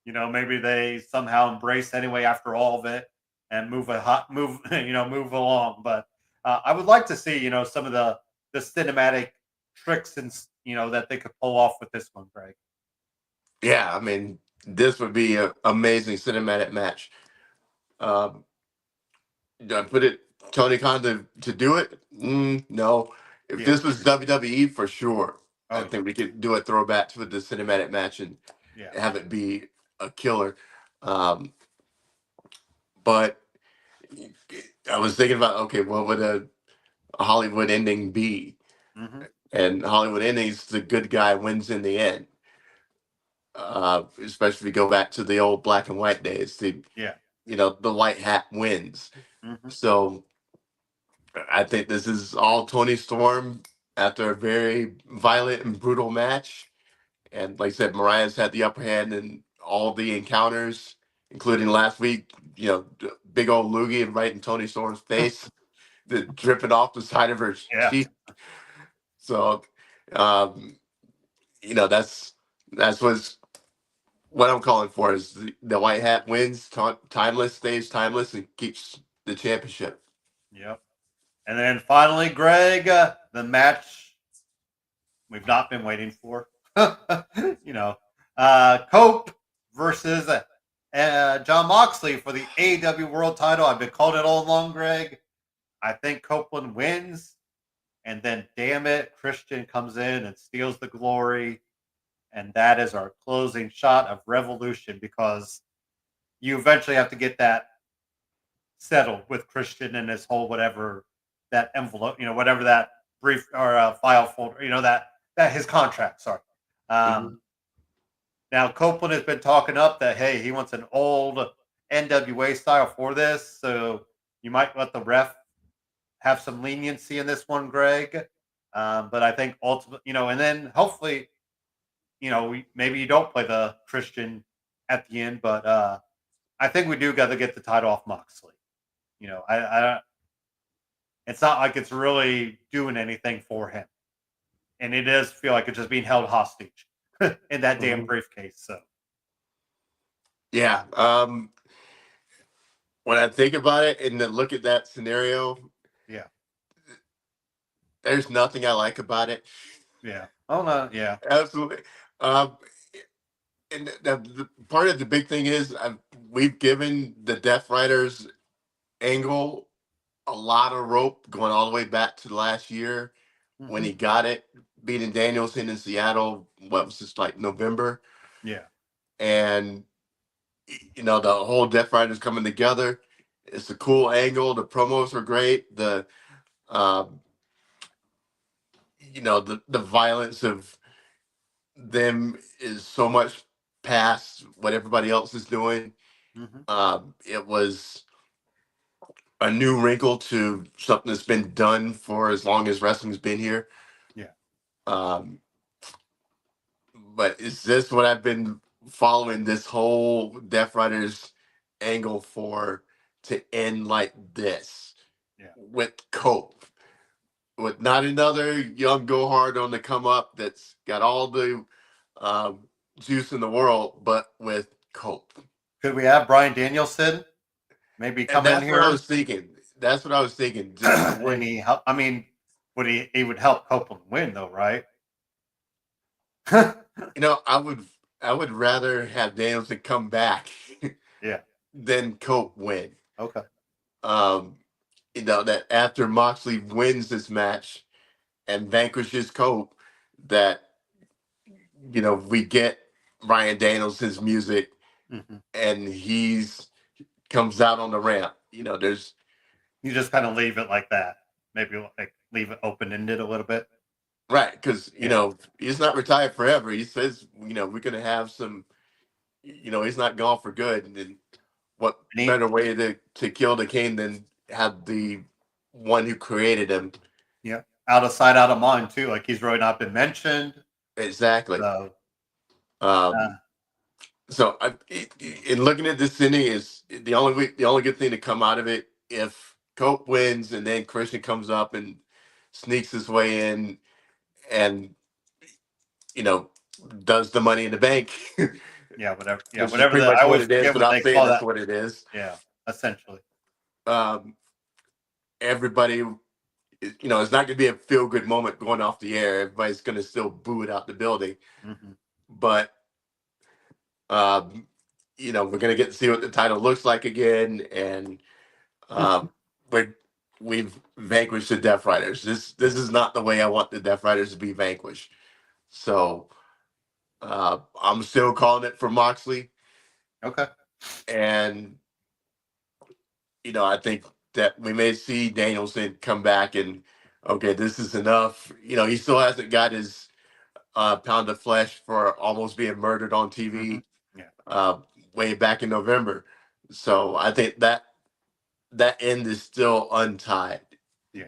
Maybe they somehow embrace anyway after all of it and move along. But I would like to see, some of the cinematic tricks and that they could pull off with this one, Greg. Yeah, I mean, this would be an amazing cinematic match. I put it Tony Khan to do it. No, if this was WWE for sure, I think we could do a throwback to the cinematic match and have it be a killer. But I was thinking about, okay, what would a Hollywood ending be? And Hollywood endings, the good guy wins in the end. Especially if you go back to the old black and white days, the white hat wins. So I think this is all Tony Storm after a very violent and brutal match. And like I said, Mariah's had the upper hand in all the encounters, including last week, big old loogie right in Tony Storm's face, dripping off the side of her cheek. So, that's what I'm calling for is the white hat wins, timeless, stays timeless, and keeps the championship. Yep. And then finally, Greg, the match we've not been waiting for. Cope versus John Moxley for the AEW World Title. I've been calling it all along, Greg. I think Copeland wins, and then damn it, Christian comes in and steals the glory, and that is our closing shot of Revolution, because you eventually have to get that settled with Christian and his whole whatever that envelope, whatever that brief or file folder, that his contract. Sorry. Mhm. Um, Now Copeland has been talking up that hey, he wants an old NWA style for this, so you might let the ref have some leniency in this one, Greg. But I think ultimately, and then hopefully, maybe you don't play the Christian at the end, but I think we do got to get the title off Moxley. I it's not like it's really doing anything for him, and it does feel like it's just being held hostage in that damn Mhm. briefcase. So Yeah. When I think about it and then look at that scenario, yeah, there's nothing I like about it. yeah, oh no, yeah, Absolutely. Um, and the part of the big thing is we've given the Death Riders angle a lot of rope going all the way back to last year when hmm, he got it, beating Danielson in Seattle. What was this, like November? yeah, And the whole Death Riders coming together. It's a cool angle. The promos were great. Um, the violence of them is so much past what everybody else is doing. hmm, It was a new wrinkle to something that's been done for as long as wrestling's been here. yeah. Um, but is this what I've been following this whole Death Riders angle for, to end like this Yeah. with Cope, with not another young go hard on the come up that's got all the um, juice in the world, but with Cope. Could we have Brian Danielson maybe And come in that's what I here was thinking. That's what I was thinking. Just the and way, he help? I mean, would he would help Copeland win though, right? I would rather have Danielson come back Yeah. than Cope win. Okay. Um, that after Moxley wins this match and vanquishes Cope, that we get Ryan Danielson's music Hmm. and he's comes out on the ramp. There's You just kind of leave it like that. Maybe like leave it open ended a little bit. right because Yeah. he's not retired forever. He says we're gonna have some. He's not gone for good. And what And better way to kill the king than have the one who created him? yeah, out of sight, out of mind too. Like he's really not been mentioned. Exactly. So uh, Um, so in looking at this inning, is the only good thing to come out of it if Cope wins and then Christian comes up and sneaks his way in and you know does the Money in the Bank, yeah, whatever. Yeah, which is whatever pretty that. much I what always it is forget what without they saying call that's that. what it is. Yeah, essentially. Um, everybody, it's not going to be a feel good moment going off the air. Everybody's going to still boo it out the building, Hmm. but um, we're going to get to see what the title looks like again, and um, we're, we've vanquished the Death Riders. This is not the way I want the Death Riders to be vanquished. So I'm still calling it for Moxley, Okay. and I think that we may see Danielson come back and okay, this is enough. He still hasn't got his pound of flesh for almost being murdered on Hmm. TV Yeah. uh, way back in November. So I think that end is still untied, Yeah.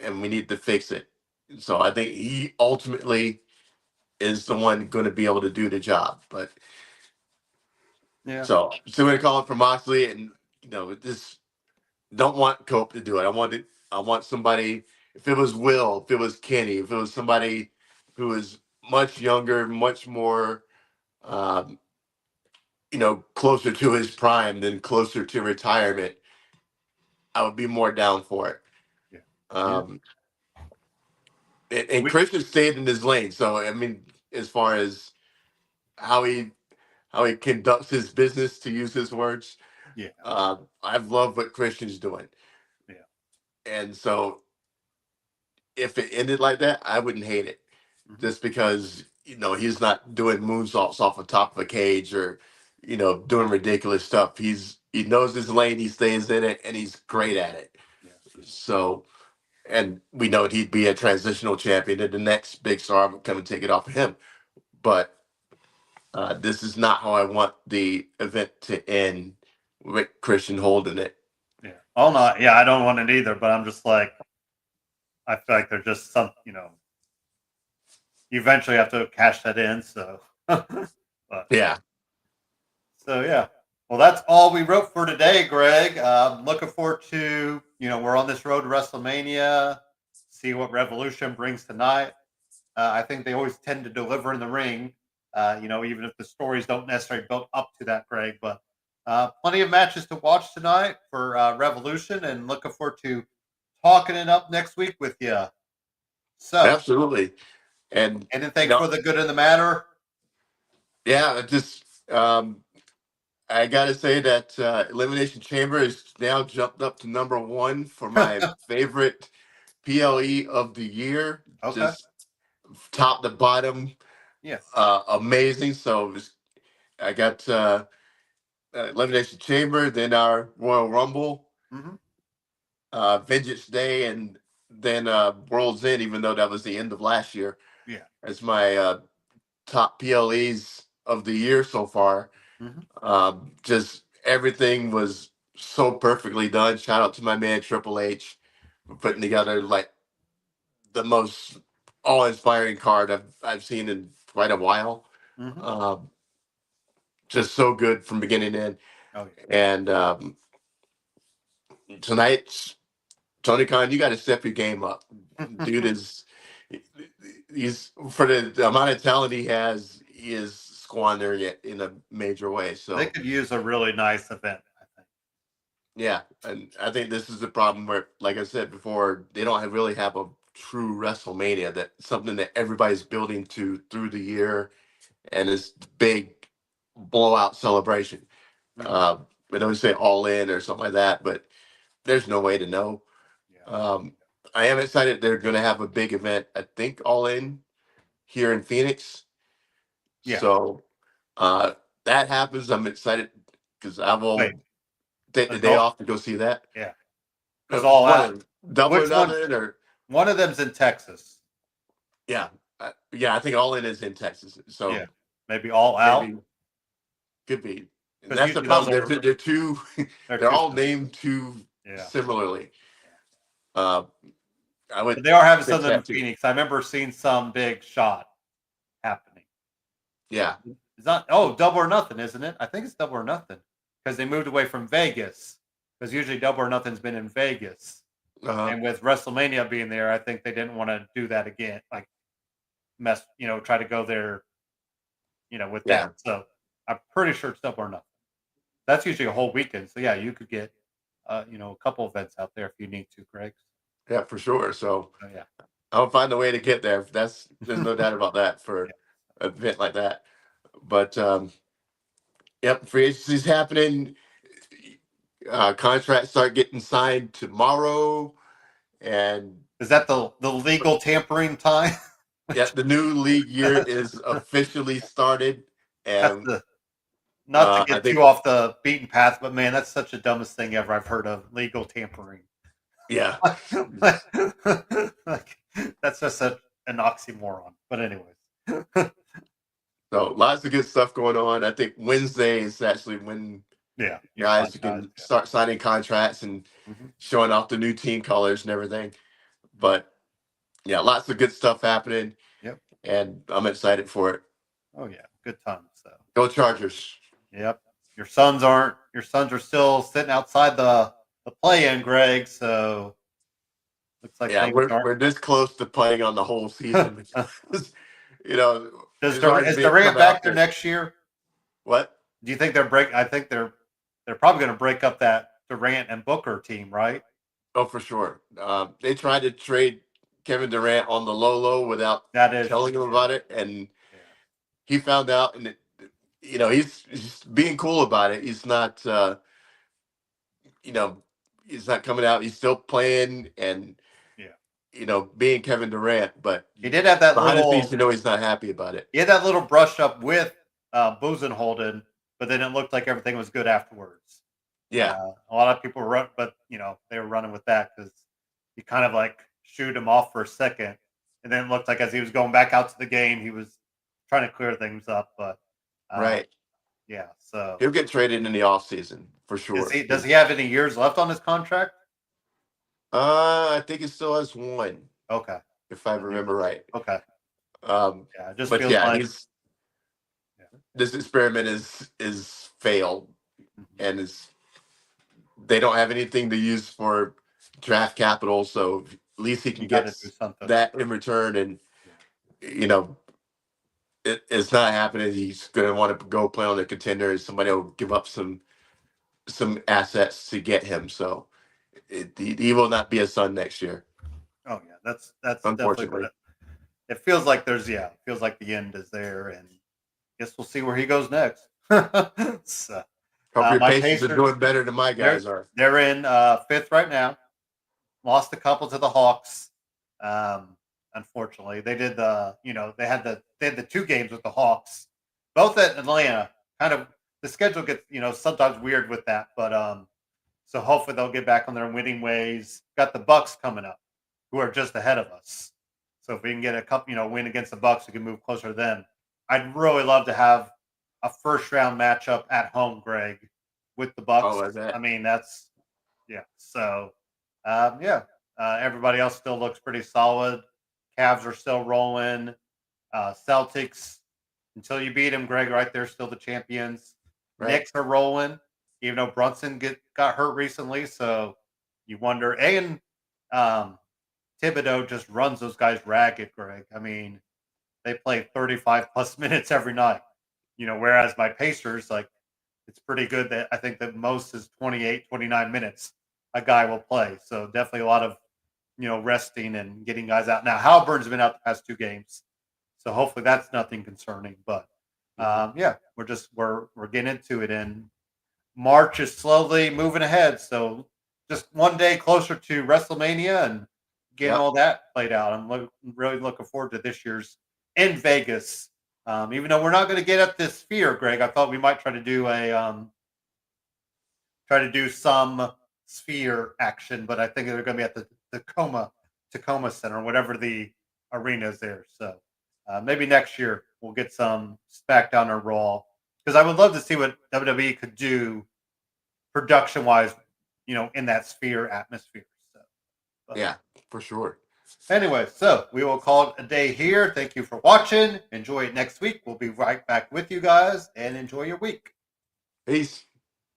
and we need to fix it. So I think he ultimately is the one going to be able to do the job. But Yeah. so we're going to call it for Moxley, and this don't want Cope to do it. I want somebody. If it was Will, if it was Kenny, if it was somebody who is much younger, much more, um, closer to his prime than closer to retirement, I would be more down for it. Yeah. Yeah. Um, and We. Christian stayed in his lane. So I mean, as far as how he conducts his business, to use his words, Yeah. I've loved what Christian's doing. Yeah. And so if it ended like that, I wouldn't hate it, Mhm. just because he's not doing moonsaults off the top of a cage or doing ridiculous stuff. He knows his lane, he stays in it, and he's great at it. Yeah. So, and we know he'd be a transitional champion, and the next big star would come and take it off of him. But this is not how I want the event to end with Christian holding it. Yeah. Oh no, yeah, I don't want it either, but I'm just like, I feel like there's just some, you eventually have to cash that in. So, but Yeah, yeah. Well, that's all we wrote for today, Greg. Looking forward to, we're on this road to WrestleMania. See what Revolution brings tonight. I think they always tend to deliver in the ring. Even if the stories don't necessarily build up to that, Greg. But plenty of matches to watch tonight for Revolution, and looking forward to talking it up next week with you. So, absolutely. And anything for the good of the matter? yeah, I gotta say that Elimination Chamber is now jumped up to #1 for my favorite PLE of the year. Okay. Just top to bottom, Yeah. amazing. So I got Elimination Chamber, then our Royal Rumble, Hmm. Vengeance Day, and then World's End. Even though that was the end of last year, Yeah. as my top PLEs of the year so far. Hmm. Just everything was so perfectly done. Shout out to my man Triple H for putting together like the most awe-inspiring card I've seen in quite a while. Hmm. Um, just so good from beginning to end. Oh And tonight, Tony Khan, you got to step your game up. yeah. Dude is he's for the amount of talent he has, he is squandering it in a major way. They So could use a really nice event, I think. yeah, and I think this is the problem where, like I said before, they don't really have a true WrestleMania, that something that everybody's building to through the year, and this big blowout celebration. Mhm. Uh, I don't say All In or something like that, but there's no way to know. Yeah. Um, I am excited they're going to have a big event. I think All In here in Phoenix. Yeah. So that happens. I'm excited because I Wait. will take the Is day all, off to go see that. yeah. Because all One out. of Double or Which one? Nothing, or One of them's in Texas. yeah, yeah. I think All In is in Texas, Yeah. so Maybe all out. maybe could be. And Because that's the usually those problem. are They're too. they're They're too all simple. named too Yeah. similarly. Uh, I would But they are having fix something in that too. Phoenix. I remember seeing some big shot happening. Yeah. It's not Double or Nothing, isn't it? I think it's Double or Nothing. Because they moved away from Vegas. Because usually Double or Nothing's been in Vegas. Uh-huh. And with WrestleMania being there, I think they didn't want to do that again. Like try to go there, with Yeah. that. So I'm pretty sure it's Double or Nothing. That's usually a whole weekend. So yeah, you could get, a couple events out there if you need to, Greg. Yeah, for sure. So So yeah. I'll find a way to get there. There's no doubt about that for an event like that. But yep, free agency's happening. Contracts start getting signed tomorrow, and Is that the legal tampering time? yeah, the new league year is officially started, That's and the not to I get think too off the beaten path, but man, that's such the dumbest thing ever I've heard of. Legal tampering. yeah. Like, that's just an oxymoron. But anyways. So lots of good stuff going on. I think Wednesday is actually when Yeah. You guys find guys, can start signing contracts and yeah. Mhm. showing off the new team colors and everything. But yeah, lots of good stuff happening, Yep. and I'm excited for it. Oh yeah. Good times. So Go Chargers! yep. Your sons are still sitting outside the play in, Greg, so looks like Yeah, things aren't we're this close to playing on the whole season because there's always Is been Durant come back out there that next year? what? Do you think I think they're probably going to break up that Durant and Booker team, right? Oh, for sure. They tried to trade Kevin Durant on the low without That is telling him true. about it, and Yeah. he found out, and he's being cool about it. He's not, you know, he's not coming out. He's still playing and being Kevin Durant, but he did have that behind the scenes, little. he's not happy about it. He had that little brush up with Buzenholden, but then it looked like everything was good afterwards. Yeah, a lot of people run, but they were running with that because he kind of like shooed him off for a second, and then it looked like as he was going back out to the game, he was trying to clear things up. But right. Yeah, so He'll get traded in the off season for sure. Does he have any years left on his contract? I think it still has one. Okay, if I remember right. Okay. Yeah, it just feels like this experiment is failed, and they don't have anything to use for draft capital, so at least he can get that in return. And it's not happening. He's going to want to go play on the contender. Somebody will give up some assets to get him. So he will not be a Sun next year. Oh yeah, that's unfortunately. It feels like it feels like the end is there, and I guess we'll see where he goes next. So, hope your Pacers are doing better than my guys are. They're in 5th right now. Lost a couple to the Hawks. Unfortunately, they did they had the 2 games with the Hawks, both at Atlanta. Kind of the schedule gets sometimes weird with that, but so hopefully they'll get back on their winning ways. Got the Bucks coming up, who are just ahead of us. So if we can get a couple, win against the Bucks, we can move closer to them. I'd really love to have a first round matchup at home, Greg, with the Bucks. Oh, I mean, that's So everybody else still looks pretty solid. Cavs are still rolling. Celtics, until you beat them, Greg, right? They're still the champions. Right. Knicks are rolling, even though Brunson got hurt recently. So you wonder. And Thibodeau just runs those guys ragged, Greg. I mean, they play 35 plus minutes every night. Whereas my Pacers, it's pretty good that I think that most is 28, 29 minutes a guy will play. So definitely a lot of, resting and getting guys out. Now, Halliburton's been out the past 2 games. So hopefully that's nothing concerning. But we're getting into it. And March is slowly moving ahead. So just one day closer to WrestleMania and getting all that played out. I'm really looking forward to this year's in Vegas. Even though we're not going to get up this Sphere, Greg, I thought we might try to do some Sphere action, but I think they're going to be at the Tacoma Center, whatever the arena is there. So maybe next year we'll get some SmackDown or Raw, because I would love to see what WWE could do production-wise, in that Sphere atmosphere. So, yeah, for sure. Anyway, so we will call it a day here. Thank you for watching. Enjoy it next week. We'll be right back with you guys, and enjoy your week. Peace.